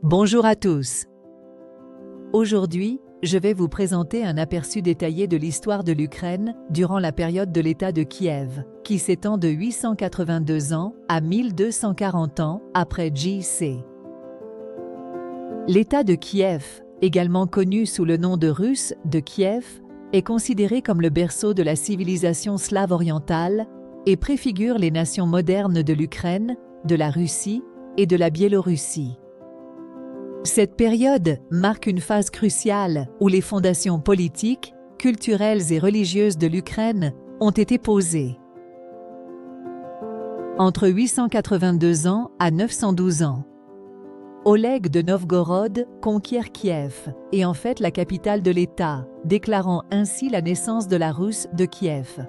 Bonjour à tous. Aujourd'hui, je vais vous présenter un aperçu détaillé de l'histoire de l'Ukraine durant la période de l'État de Kiev, qui s'étend de 882 ans à 1240 ans après J.C. L'État de Kiev, également connu sous le nom de Russe de Kiev, est considéré comme le berceau de la civilisation slave orientale et préfigure les nations modernes de l'Ukraine, de la Russie et de la Biélorussie. Cette période marque une phase cruciale où les fondations politiques, culturelles et religieuses de l'Ukraine ont été posées. Entre 882 ans à 912 ans, Oleg de Novgorod conquiert Kiev et en fait la capitale de l'État, déclarant ainsi la naissance de la Russe de Kiev.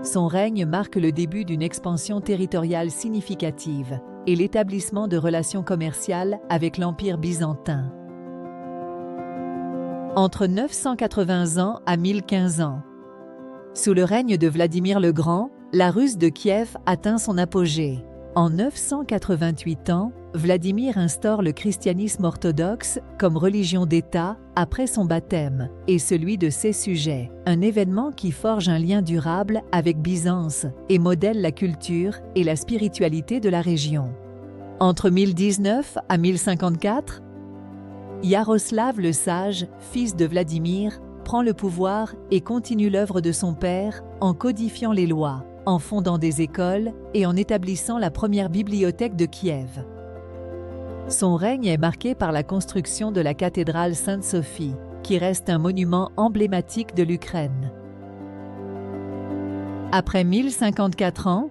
Son règne marque le début d'une expansion territoriale significative et l'établissement de relations commerciales avec l'Empire byzantin. Entre 980 ans à 1015 ans, sous le règne de Vladimir le Grand, la Russe de Kiev atteint son apogée. En 988 ans, Vladimir instaure le christianisme orthodoxe comme religion d'État après son baptême et celui de ses sujets, un événement qui forge un lien durable avec Byzance et modèle la culture et la spiritualité de la région. Entre 1019 à 1054, Yaroslav le Sage, fils de Vladimir, prend le pouvoir et continue l'œuvre de son père en codifiant les lois, en fondant des écoles et en établissant la première bibliothèque de Kiev. Son règne est marqué par la construction de la cathédrale Sainte-Sophie, qui reste un monument emblématique de l'Ukraine. Après 1054 ans,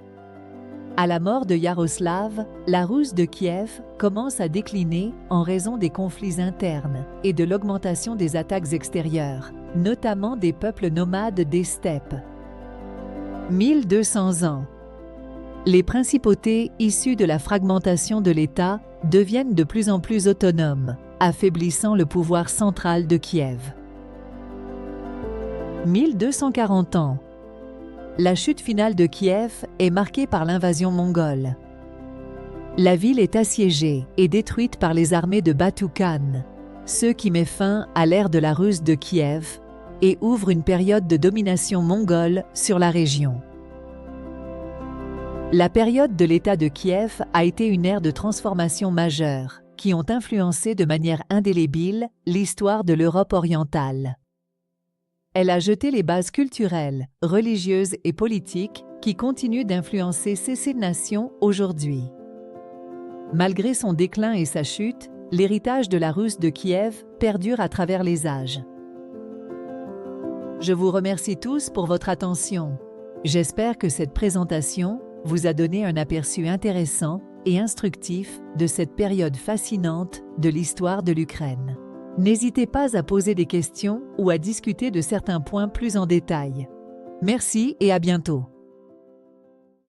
à la mort de Yaroslav, la Russe de Kiev commence à décliner en raison des conflits internes et de l'augmentation des attaques extérieures, notamment des peuples nomades des steppes. 1200 ans. Les principautés issues de la fragmentation de l'État deviennent de plus en plus autonomes, affaiblissant le pouvoir central de Kiev. 1240 ans. La chute finale de Kiev est marquée par l'invasion mongole. La ville est assiégée et détruite par les armées de Batu Khan, ce qui met fin à l'ère de la Russe de Kiev et ouvre une période de domination mongole sur la région. La période de l'État de Kiev a été une ère de transformation majeure qui ont influencé de manière indélébile l'histoire de l'Europe orientale. Elle a jeté les bases culturelles, religieuses et politiques qui continuent d'influencer ces nations aujourd'hui. Malgré son déclin et sa chute, l'héritage de la Russe de Kiev perdure à travers les âges. Je vous remercie tous pour votre attention. J'espère que cette présentation vous a donné un aperçu intéressant et instructif de cette période fascinante de l'histoire de l'Ukraine. N'hésitez pas à poser des questions ou à discuter de certains points plus en détail. Merci et à bientôt.